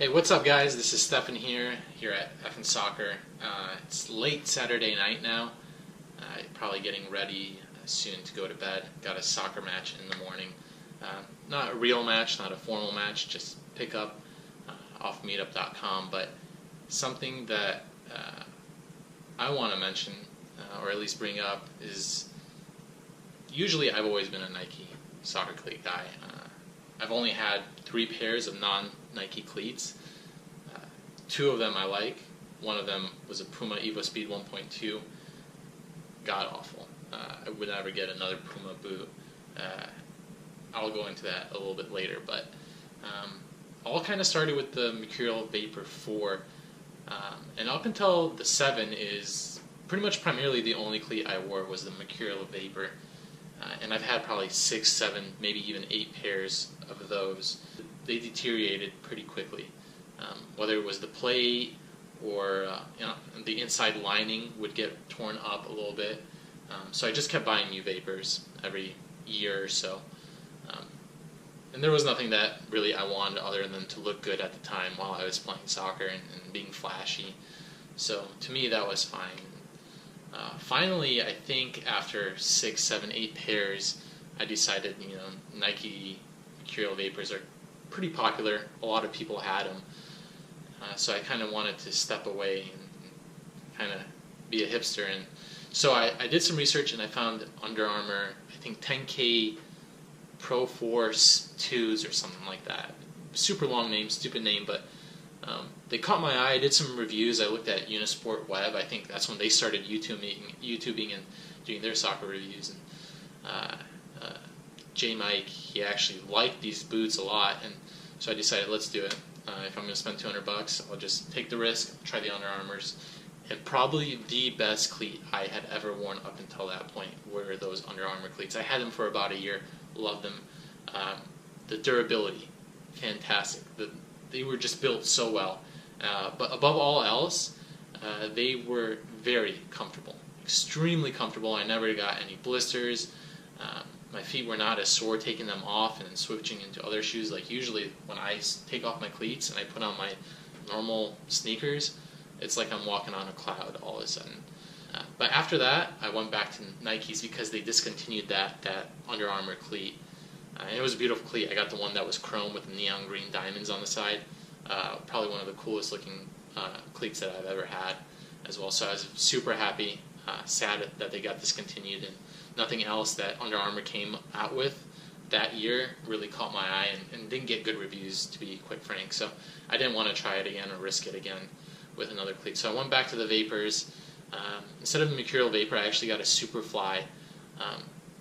Hey, what's up guys? This is Stefan here at F Soccer. It's late Saturday night now. Probably getting ready soon to go to bed. Got a soccer match in the morning. Not a real match, not a formal match, just pick up off meetup.com, but something that I want to mention, or at least bring up, is usually I've always been a Nike soccer cleat guy. I've only had 3 pairs of non-Nike cleats. 2 of them I like. One of them was a Puma Evo Speed 1.2. God awful. I would never get another Puma boot. I'll go into that a little bit later, but all kind of started with the Mercurial Vapor 4, and up until the 7 is pretty much primarily the only cleat I wore was the Mercurial Vapor. And I've had probably 6, 7, maybe even 8 pairs of those. They deteriorated pretty quickly. Whether it was the plate or the inside lining would get torn up a little bit. So I just kept buying new Vapors every year or so. And there was nothing that really I wanted other than to look good at the time while I was playing soccer and being flashy. So to me that was fine. Finally, I think after 6, 7, 8 pairs, I decided, Nike Mercurial Vapors are pretty popular. A lot of people had them. So I kind of wanted to step away and kind of be a hipster. And so I did some research and I found Under Armour, I think 10K Pro Force 2s or something like that. Super long name, stupid name, but they caught my eye. I did some reviews. I looked at Unisport Web. I think that's when they started YouTubing and doing their soccer reviews. And J Mike, he actually liked these boots a lot, and so I decided, let's do it. If I'm going to spend $200, I'll just take the risk, try the Under Armours. And probably the best cleat I had ever worn up until that point were those Under Armour cleats. I had them for about a year, loved them. The durability, fantastic. They were just built so well. But above all else, they were very comfortable, extremely comfortable. I never got any blisters. My feet were not as sore taking them off and switching into other shoes. Like usually when I take off my cleats and I put on my normal sneakers, it's like I'm walking on a cloud all of a sudden. But after that, I went back to Nikes because they discontinued that Under Armour cleat. And it was a beautiful cleat. I got the one that was chrome with the neon green diamonds on the side. Probably one of the coolest looking cleats that I've ever had as well. So I was super happy, sad that they got discontinued, and nothing else that Under Armour came out with that year really caught my eye and didn't get good reviews, to be quite frank. So I didn't want to try it again or risk it again with another cleat. So I went back to the Vapors. Instead of the Mercurial Vapor, I actually got a Superfly.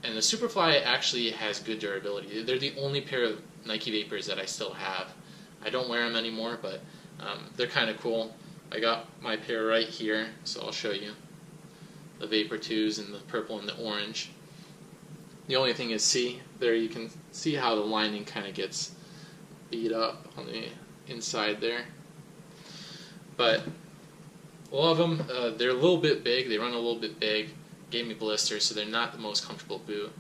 And the Superfly actually has good durability. They're the only pair of Nike Vapors that I still have. I don't wear them anymore, but they're kind of cool. I got my pair right here, so I'll show you. The Vapor 2s in the purple and the orange. The only thing is, there you can see how the lining kind of gets beat up on the inside there. But love them. They're a little bit big. They run a little bit big. Gave me blisters, so they're not the most comfortable boot.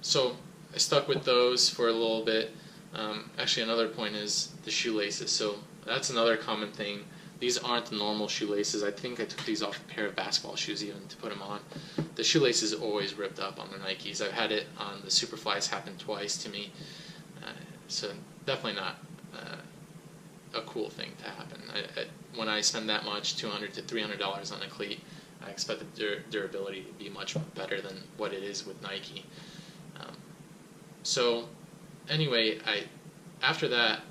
So I stuck with those for a little bit. Actually, another point is the shoelaces. So that's another common thing. These aren't the normal shoelaces. I think I took these off a pair of basketball shoes even to put them on. The shoelaces always ripped up on the Nikes. I've had it on the Superflies happen twice to me. So definitely not a cool thing to happen. When I spend that much, $200 to $300 on a cleat, I expect the durability to be much better than what it is with Nike. So anyway, after that,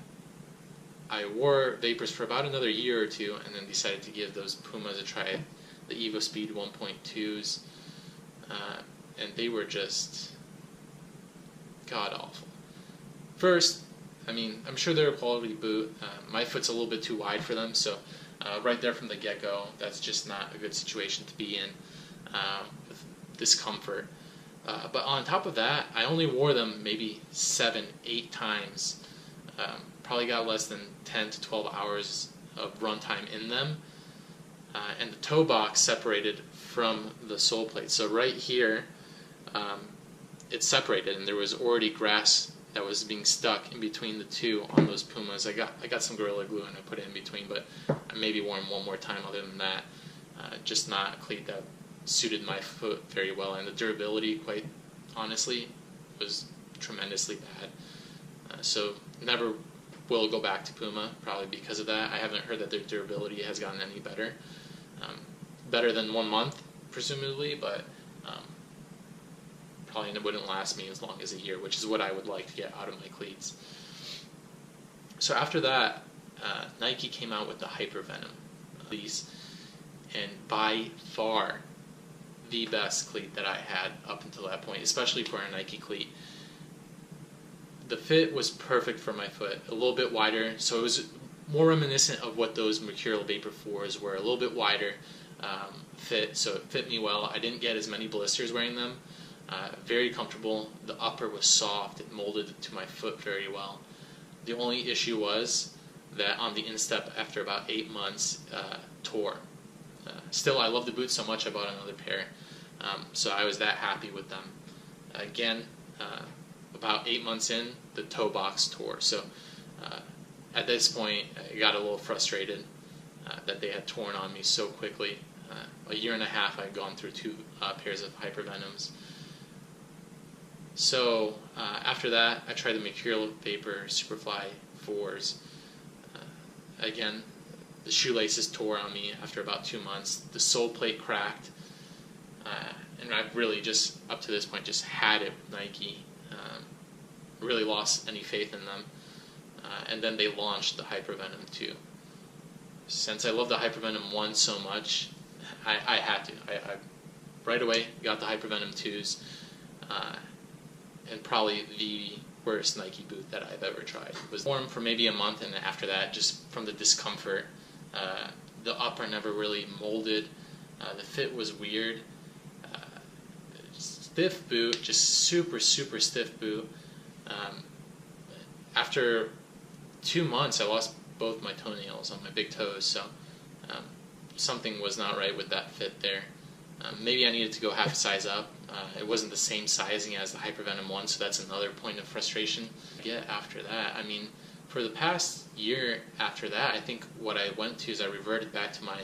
I wore Vapors for about another year or two, and then decided to give those Pumas a try, the Evo Speed 1.2s, and they were just god-awful. First, I'm sure they're a quality boot. My foot's a little bit too wide for them, so right there from the get-go, that's just not a good situation to be in with discomfort. But on top of that, I only wore them maybe 7, 8 times. Probably got less than 10 to 12 hours of runtime in them. And the toe box separated from the sole plate. So right here, it's separated, and there was already grass that was being stuck in between the two on those Pumas. I got some Gorilla Glue and I put it in between, but I maybe wore them one more time. Other than that, just not a cleat that suited my foot very well, and the durability, quite honestly, was tremendously bad. So never will go back to Puma, probably because of that. I haven't heard that their durability has gotten any better. Better than 1 month, presumably, but probably wouldn't last me as long as a year, which is what I would like to get out of my cleats. So after that, Nike came out with the Hyper Venom cleats, and by far the best cleat that I had up until that point, especially for a Nike cleat. The fit was perfect for my foot, a little bit wider, so it was more reminiscent of what those Mercurial Vapor 4s were, a little bit wider fit, so it fit me well. I didn't get as many blisters wearing them. Very comfortable. The upper was soft. It molded to my foot very well. The only issue was that on the instep, after about 8 months, tore. Still, I love the boot so much I bought another pair, so I was that happy with them. Again, about 8 months in, the toe box tore. So at this point, I got a little frustrated that they had torn on me so quickly. A year and a half, I had gone through 2 pairs of Hypervenoms. So after that, I tried the Mercurial Vapor Superfly 4s. Again, the shoelaces tore on me after about 2 months. The sole plate cracked, and I've really just, up to this point, just had it with Nike. Really lost any faith in them. And then they launched the Hypervenom 2. Since I love the Hypervenom 1 so much, I had to. I right away got the Hypervenom 2s, and probably the worst Nike boot that I've ever tried. It was warm for maybe a month, and after that, just from the discomfort, the upper never really molded. The fit was weird. Stiff boot, just super stiff boot. After 2 months, I lost both my toenails on my big toes, so something was not right with that fit there. Maybe I needed to go half a size up. It wasn't the same sizing as the Hypervenom 1, so that's another point of frustration. After that, I mean, for the past year after that, I think what I went to is I reverted back to my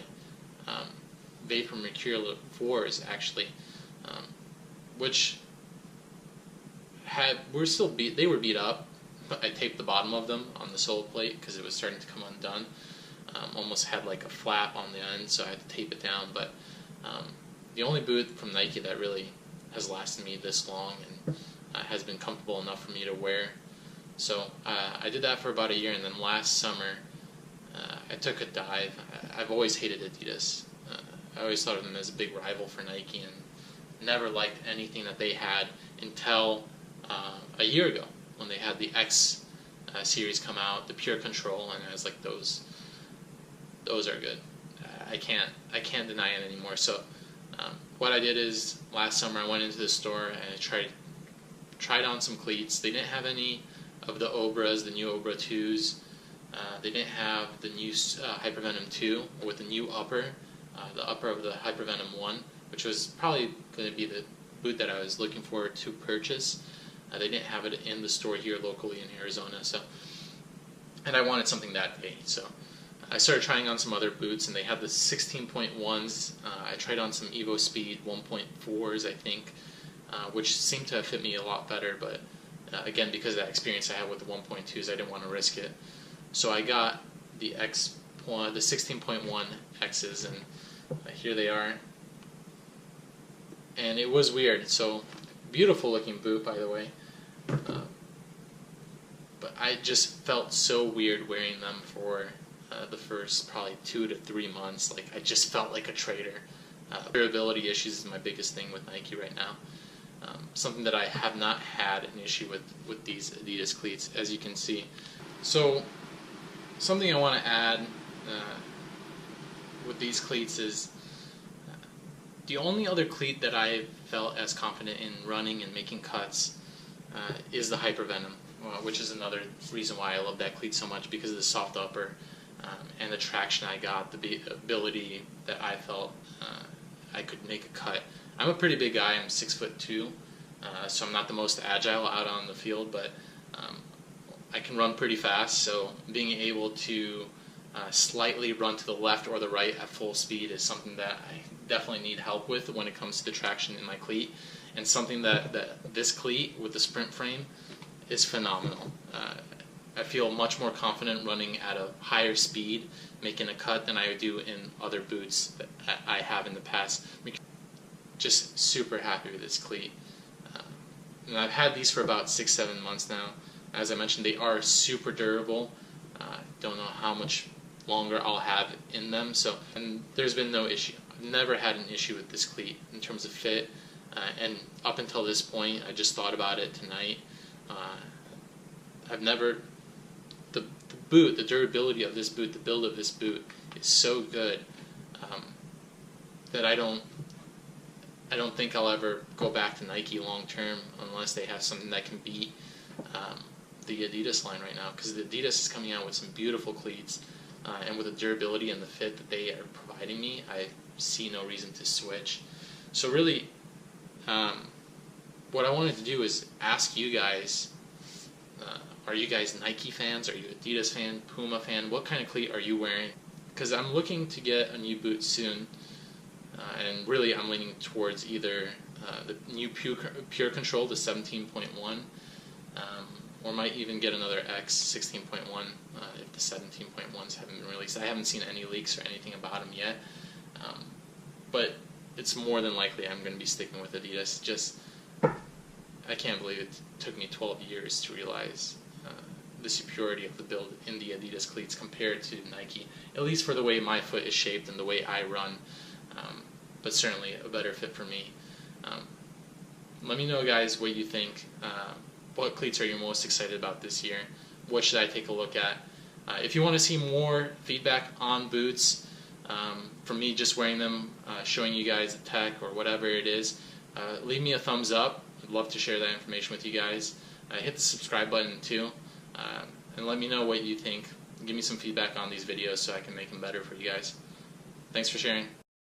Vapor Mercurial 4s, actually, which they were beat up, but I taped the bottom of them on the sole plate because it was starting to come undone. Almost had like a flap on the end, so I had to tape it down. But the only boot from Nike that really has lasted me this long and has been comfortable enough for me to wear. So I did that for about a year, and then last summer I took a dive. I've always hated Adidas. I always thought of them as a big rival for Nike, and never liked anything that they had until a year ago when they had the X series come out, the Pure Control, and I was like, those are good. I can't deny it anymore. So what I did is last summer I went into the store and I tried on some cleats. They didn't have any of the Obras, the new Obra 2s. They didn't have the new Hypervenom 2 with the new upper, the upper of the Hypervenom 1, which was probably going to be the boot that I was looking for to purchase. They didn't have it in the store here locally in Arizona, and I wanted something that day. So I started trying on some other boots, and they had the 16.1s. I tried on some Evo Speed 1.4s, I think, which seemed to have fit me a lot better. But again, because of that experience I had with the 1.2s, I didn't want to risk it. So I got the 16.1 X's, and here they are. And it was weird. So beautiful looking boot, by the way. But I just felt so weird wearing them for the first probably 2 to 3 months. Like, I just felt like a traitor. Durability issues is my biggest thing with Nike right now. Something that I have not had an issue with these Adidas cleats, as you can see. So something I want to add with these cleats is the only other cleat that I felt as confident in running and making cuts is the Hypervenom, which is another reason why I love that cleat so much, because of the soft upper and the traction I got, the ability that I felt I could make a cut. I'm a pretty big guy. I'm 6'2", so I'm not the most agile out on the field, but I can run pretty fast, so being able to slightly run to the left or the right at full speed is something that I definitely need help with when it comes to the traction in my cleat, and something that this cleat with the sprint frame is phenomenal. I feel much more confident running at a higher speed, making a cut, than I do in other boots that I have in the past. Just super happy with this cleat. And I've had these for about 6-7 months now. As I mentioned, they are super durable. Don't know how much longer I'll have in them. And there's been no issue. I've never had an issue with this cleat in terms of fit. And up until this point, I just thought about it tonight. The boot, the durability of this boot, the build of this boot is so good that I don't think I'll ever go back to Nike long term unless they have something that can beat the Adidas line right now, because the Adidas is coming out with some beautiful cleats, and with the durability and the fit that they are providing me, I see no reason to switch. So really, what I wanted to do is ask you guys, are you guys Nike fans? Are you Adidas fan, Puma fan? What kind of cleat are you wearing? Because I'm looking to get a new boot soon, and really I'm leaning towards either the new Pure Control, the 17.1, or might even get another X 16.1 if the 17.1s haven't been released. I haven't seen any leaks or anything about them yet, but it's more than likely I'm going to be sticking with Adidas. Just, I can't believe it took me 12 years to realize the superiority of the build in the Adidas cleats compared to Nike, at least for the way my foot is shaped and the way I run, but certainly a better fit for me. Let me know, guys, what you think. What cleats are you most excited about this year? What should I take a look at? If you want to see more feedback on boots, from me just wearing them, showing you guys the tech or whatever it is, leave me a thumbs up. I'd love to share that information with you guys. Hit the subscribe button too, and let me know what you think. Give me some feedback on these videos so I can make them better for you guys. Thanks for sharing.